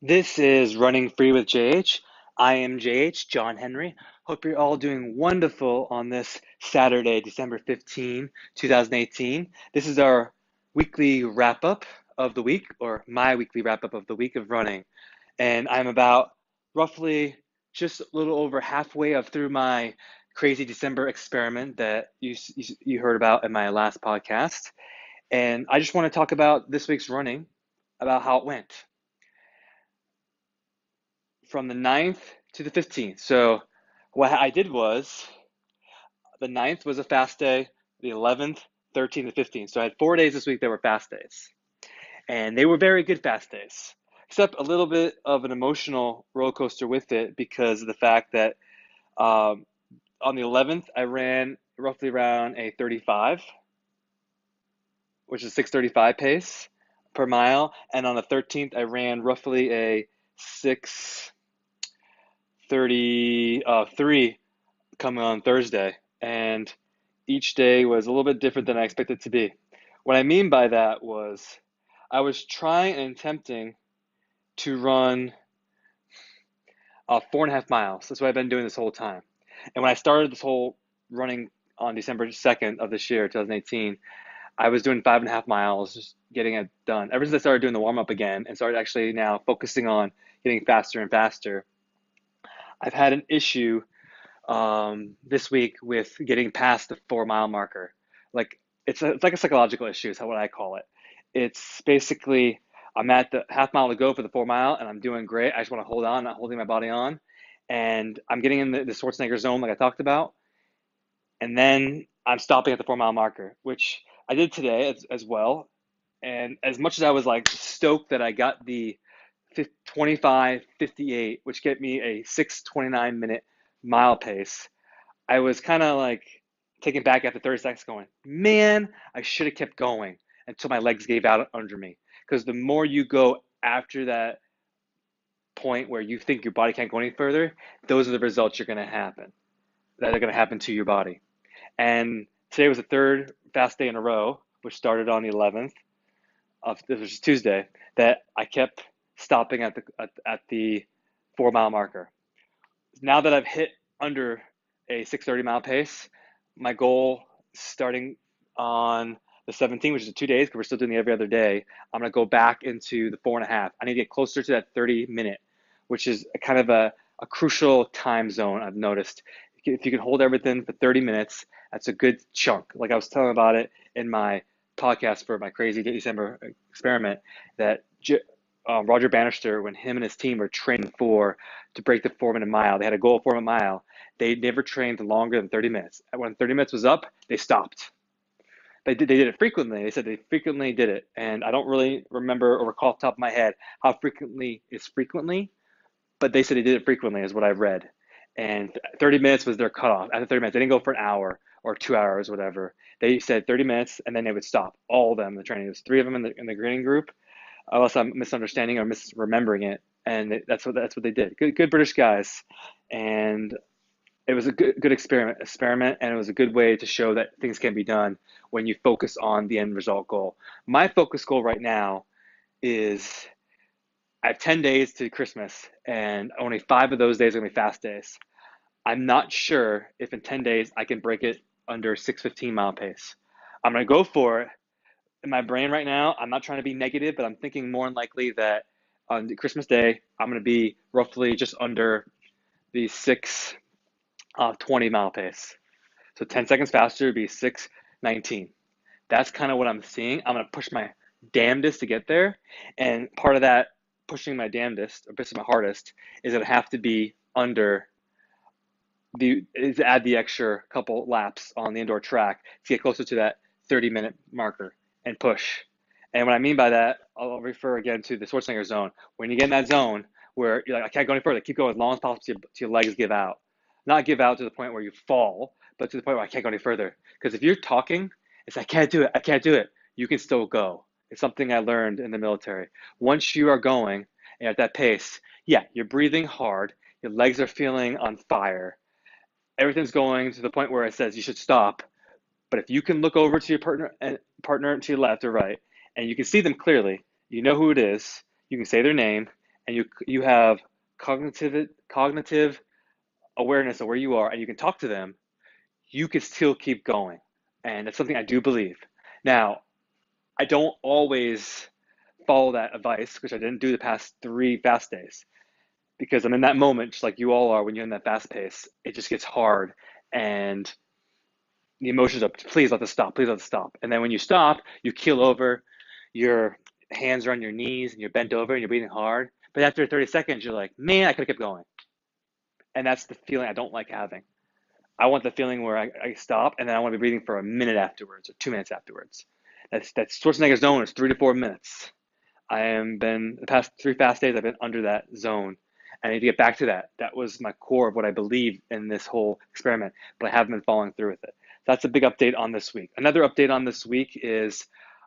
This is Running Free with JH. I am JH, John Henry. Hope you're all doing wonderful on this Saturday, December 15, 2018. This is our weekly wrap up of the week, or my weekly wrap up of the week of running. And I'm about roughly just a little over halfway of through my crazy December experiment that you heard about in my last podcast. And I just want to talk about this week's running, about how it went from the 9th to the 15th. So what I did was the 9th was a fast day, the 11th, 13th, and 15th. So I had 4 days this week that were fast days. And they were very good fast days, except a little bit of an emotional roller coaster with it because of the fact that um, on the 11th, I ran roughly around a 35, which is 6:35 pace per mile. And on the 13th, I ran roughly a 6:33 coming on Thursday, and each day was a little bit different than I expected it to be. What I mean by that was I was trying and attempting to run 4.5 miles. That's what I've been doing this whole time. And when I started this whole running on December 2nd of this year, 2018, I was doing 5.5 miles, just getting it done. Ever since I started doing the warm up again and started actually now focusing on getting faster and faster, I've had an issue this week with getting past the 4 mile marker. Like it's like a psychological issue is what I call it. It's basically I'm at the half mile to go for the 4 mile and I'm doing great. I just want to hold on, not holding my body on. And I'm getting in the Schwarzenegger zone like I talked about. And then I'm stopping at the 4 mile marker, which I did today as well. And as much as I was like stoked that I got the 25:58, which get me a 6:29 minute mile pace, I was kind of like taken back after 30 seconds going, man, I should have kept going until my legs gave out under me. Because the more you go after that point where you think your body can't go any further, those are the results that are going to happen to your body. And today was the third fast day in a row, which started on the 11th of this was Tuesday, that I kept stopping at the 4 mile marker. Now that I've hit under a 6:30 mile pace, my goal starting on the 17th, which is 2 days, because we're still doing the every other day, I'm going to go back into the 4.5. I need to get closer to that 30 minute, which is a kind of a crucial time zone I've noticed. If you can hold everything for 30 minutes, that's a good chunk. Like I was telling about it in my podcast for my crazy December experiment, that Roger Bannister, when him and his team were training to break the 4 minute mile, they had a goal of 4 minute mile. They never trained longer than 30 minutes. When 30 minutes was up, they stopped. They did it frequently. They said they frequently did it. And I don't really remember or recall off the top of my head how frequently is frequently, but they said they did it frequently, is what I've read. And 30 minutes was their cutoff. After 30 minutes, they didn't go for an hour or 2 hours, whatever. They said 30 minutes and then they would stop. All of them, the training. There's three of them in the greening group, unless I'm misunderstanding or misremembering it. And that's what they did. Good British guys, and it was a good experiment, and it was a good way to show that things can be done when you focus on the end result goal. My focus goal right now is I have 10 days to Christmas, and only 5 of those days are gonna be fast days. I'm not sure if in 10 days I can break it under 6:15 mile pace. I'm gonna go for it. In my brain right now, I'm not trying to be negative, but I'm thinking more than likely that on Christmas Day, I'm going to be roughly just under the 6:20 mile pace. So 10 seconds faster would be 6:19. That's kind of what I'm seeing. I'm going to push my damnedest to get there. And part of that pushing my damnedest, or pushing my hardest, is going to have to be under is add the extra couple laps on the indoor track to get closer to that 30-minute marker and push. And what I mean by that, I'll refer again to the Schwarzenegger zone. When you get in that zone where you're like, I can't go any further, keep going as long as possible till your legs give out. Not give out to the point where you fall, but to the point where I can't go any further. Because if you're talking, it's I can't do it, I can't do it. You can still go. It's something I learned in the military. Once you are going at that pace, yeah, you're breathing hard, your legs are feeling on fire, everything's going to the point where it says you should stop. But if you can look over to your partner to your left or right, and you can see them clearly, you know who it is, you can say their name, and you have cognitive awareness of where you are, and you can talk to them, you can still keep going. And that's something I do believe. Now, I don't always follow that advice, which I didn't do the past 3 fast days, because I'm in that moment, just like you all are when you're in that fast pace. It just gets hard, and the emotions are, please let this stop, please let this stop. And then when you stop, you keel over, your hands are on your knees, and you're bent over, and you're breathing hard. But after 30 seconds, you're like, man, I could have kept going. And that's the feeling I don't like having. I want the feeling where I stop, and then I want to be breathing for a minute afterwards or 2 minutes afterwards. That's Schwarzenegger's zone is 3 to 4 minutes. I am been the past 3 fast days. I've been under that zone. I need to get back to that. That was my core of what I believe in this whole experiment, but I haven't been following through with it. So that's a big update on this week. Another update on this week is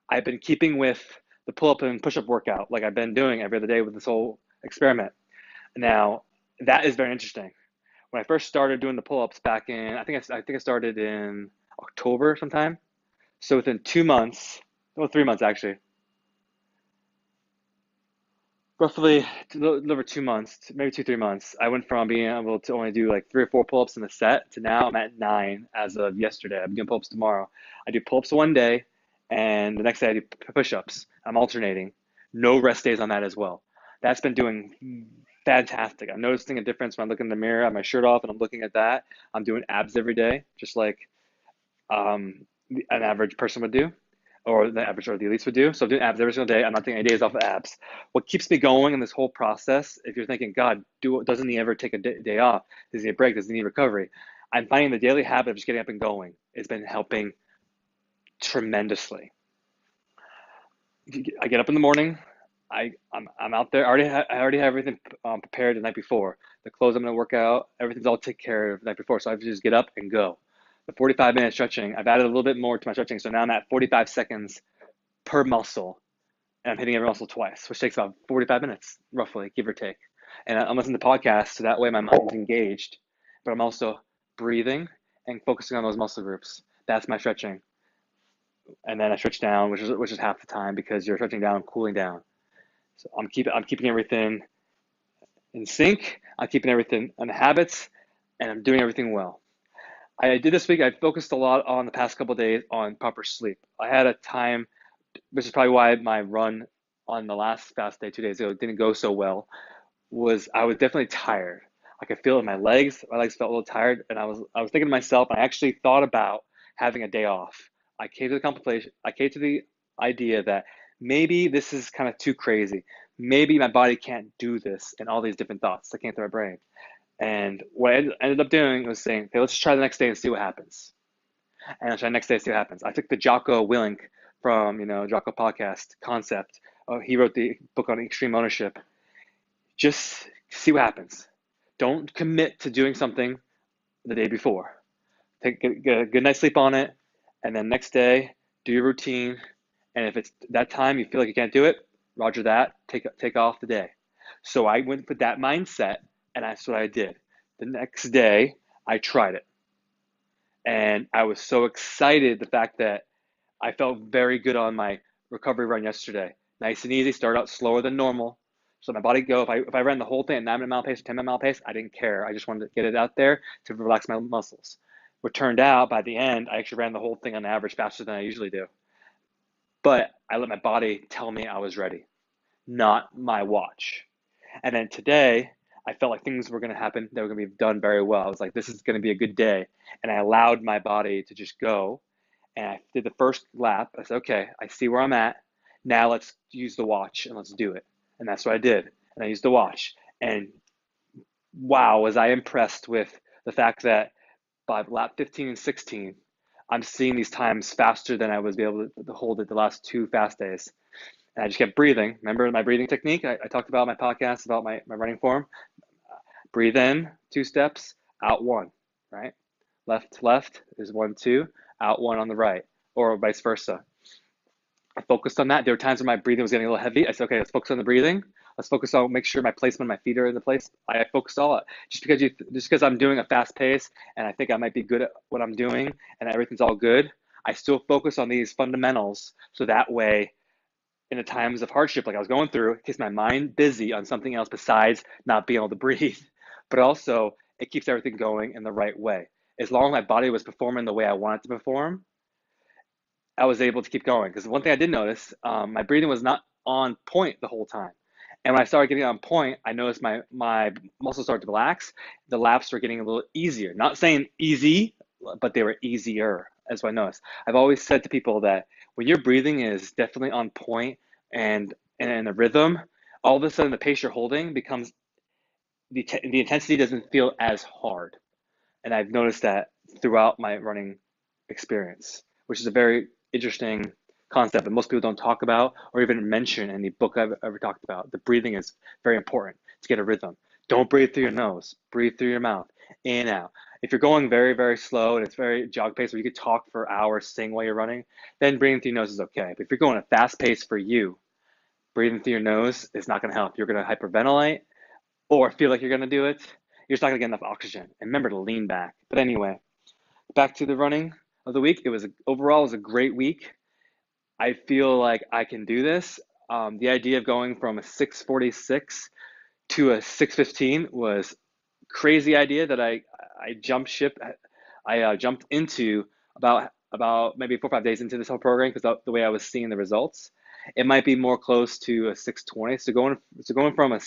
I've been keeping with the pull-up and push-up workout like I've been doing every other day with this whole experiment. Now, that is very interesting. When I first started doing the pull-ups back in, I think I started in October sometime. So within 2 months, well, 3 months actually, roughly a little over 2 months, maybe 2, 3 months, I went from being able to only do like 3 or 4 pull-ups in the set to now I'm at 9 as of yesterday. I'm doing pull-ups tomorrow. I do pull-ups one day, and the next day I do push-ups. I'm alternating. No rest days on that as well. That's been doing fantastic. I'm noticing a difference when I look in the mirror, I have my shirt off, and I'm looking at that. I'm doing abs every day, just like an average person would do, or the average or the elites would do. So I'm doing abs every single day. I'm not taking any days off of abs. What keeps me going in this whole process, if you're thinking, God, doesn't he ever take a day off? Does he need a break? Does he need recovery? I'm finding the daily habit of just getting up and going has been helping tremendously. I get up in the morning. I'm out there. I already have everything prepared the night before. The clothes I'm going to work out, everything's all taken care of the night before. So I have to just get up and go. The 45-minute stretching, I've added a little bit more to my stretching. So now I'm at 45 seconds per muscle, and I'm hitting every muscle twice, which takes about 45 minutes, roughly, give or take. And I'm listening to podcasts, so that way my mind's engaged, but I'm also breathing and focusing on those muscle groups. That's my stretching. And then I stretch down, which is half the time because you're stretching down, cooling down. So I'm keeping everything in sync. I'm keeping everything on the habits, and I'm doing everything well. I did this week. I focused a lot on the past couple of days on proper sleep. I had a time, which is probably why my run on the last fast day 2 days ago didn't go so well. Was I was definitely tired. I could feel it in my legs. My legs felt a little tired, and I was thinking to myself. I actually thought about having a day off. I came to the contemplation. I came to the idea that maybe this is kind of too crazy. Maybe my body can't do this, and all these different thoughts that came through my brain. And what I ended up doing was saying, okay, let's just try the next day and see what happens. And I tried the next day and see what happens. I took the Jocko Willink from, Jocko podcast concept. He wrote the book on extreme ownership. Just see what happens. Don't commit to doing something the day before. Get a good night's sleep on it, and then next day, do your routine. And if it's that time you feel like you can't do it, roger that. Take off the day. So I went with that mindset, and that's what I did. The next day, I tried it, and I was so excited the fact that I felt very good on my recovery run yesterday. Nice and easy. Started out slower than normal. So my body go. If I ran the whole thing at 9-minute mile pace or 10-minute mile pace, I didn't care. I just wanted to get it out there to relax my muscles. What turned out by the end, I actually ran the whole thing on average faster than I usually do. But I let my body tell me I was ready, not my watch. And then today, I felt like things were going to happen. They were going to be done very well. I was like, this is going to be a good day. And I allowed my body to just go. And I did the first lap. I said, okay, I see where I'm at. Now let's use the watch and let's do it. And that's what I did. And I used the watch. And wow, was I impressed with the fact that by lap 15 and 16, I'm seeing these times faster than I was able to hold it the last 2 fast days. And I just kept breathing. Remember my breathing technique? I talked about my podcast about my running form. Breathe in 2 steps, out one, right? Left is 1, 2, out one on the right, or vice versa. I focused on that. There were times when my breathing was getting a little heavy. I said, okay, let's focus on the breathing. Let's focus on make sure my placement, my feet are in the place. I focused all it. Just because I'm doing a fast pace and I think I might be good at what I'm doing and everything's all good, I still focus on these fundamentals so that way in the times of hardship, like I was going through, it keeps my mind busy on something else besides not being able to breathe. But also, it keeps everything going in the right way. As long as my body was performing the way I wanted to perform, I was able to keep going. Because one thing I did notice, my breathing was not on point the whole time. And when I started getting on point, I noticed my muscles started to relax. The laps were getting a little easier. Not saying easy, but they were easier, as I noticed. I've always said to people that when your breathing is definitely on point and in a rhythm, all of a sudden the pace you're holding becomes the intensity doesn't feel as hard. And I've noticed that throughout my running experience, which is a very interesting concept that most people don't talk about or even mention in any book I've ever talked about. The breathing is very important to get a rhythm. Don't breathe through your nose, breathe through your mouth, in and out. If you're going very, very slow and it's very jog pace where you could talk for hours, sing while you're running, then breathing through your nose is okay. But if you're going at a fast pace for you, breathing through your nose is not going to help. You're going to hyperventilate or feel like you're going to do it. You're just not going to get enough oxygen. And remember to lean back. But anyway, back to the running of the week. Overall it was a great week. I feel like I can do this. The idea of going from a 6:46 to a 6:15 was crazy idea that I jumped ship. I jumped into about maybe 4 or 5 days into this whole program because the way I was seeing the results, it might be more close to a 6:20. So going from a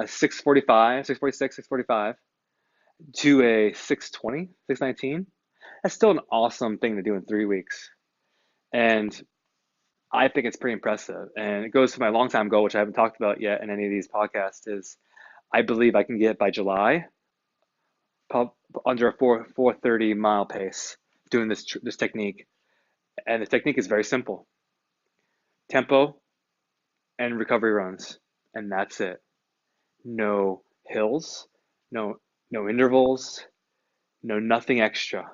6:45, 6:46, 6:45 to a 6:20, 6:19. That's still an awesome thing to do in 3 weeks. And I think it's pretty impressive. And it goes to my long-time goal, which I haven't talked about yet in any of these podcasts, is I believe I can get by July under a 4:30 mile pace doing this technique. And the technique is very simple. Tempo and recovery runs. And that's it. No hills, no intervals, no nothing extra.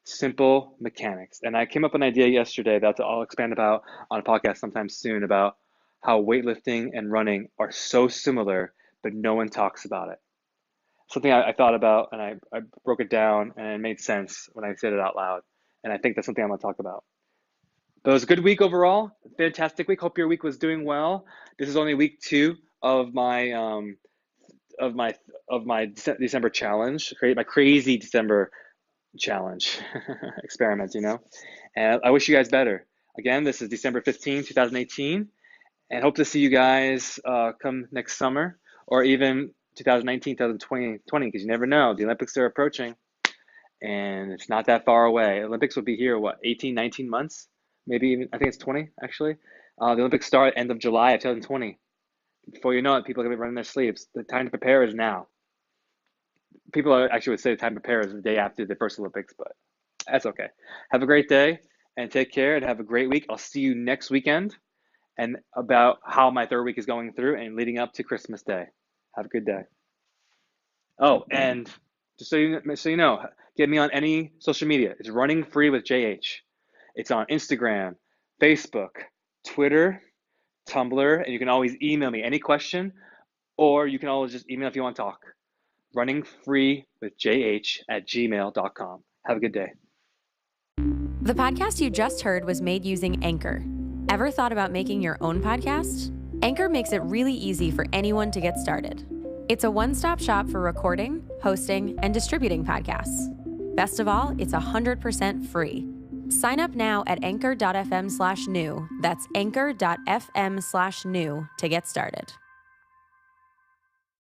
Simple mechanics. And I came up with an idea yesterday that I'll expand about on a podcast sometime soon about how weightlifting and running are so similar, but no one talks about it. Something I thought about and I broke it down and it made sense when I said it out loud. And I think that's something I'm going to talk about. But it was a good week overall. Fantastic week. Hope your week was doing well. This is only week 2 of my December challenge. My crazy December challenge experiment, and I wish you guys better. Again, this is December 15th, 2018, and hope to see you guys come next summer or even 2019, 2020, because you never know. The Olympics are approaching and it's not that far away. Olympics will be here, 18, 19 months, maybe even, I think it's 20 actually. The Olympics start end of July of 2020. Before you know it, people are gonna be running their sleeves. The time to prepare is now. People actually would say the time to prepare is the day after the first Olympics, but that's okay. Have a great day and take care and have a great week. I'll see you next weekend and about how my 3rd week is going through and leading up to Christmas Day. Have a good day. Oh, and just so you know, get me on any social media. It's Running Free with JH. It's on Instagram, Facebook, Twitter, Tumblr, and you can always email me any question, or you can always just email if you want to talk. runningfreewithjh@gmail.com. Have a good day. The podcast you just heard was made using Anchor. Ever thought about making your own podcast? Anchor makes it really easy for anyone to get started. It's a one-stop shop for recording, hosting, and distributing podcasts. Best of all, it's 100% free. Sign up now at anchor.fm/new. That's anchor.fm/new to get started.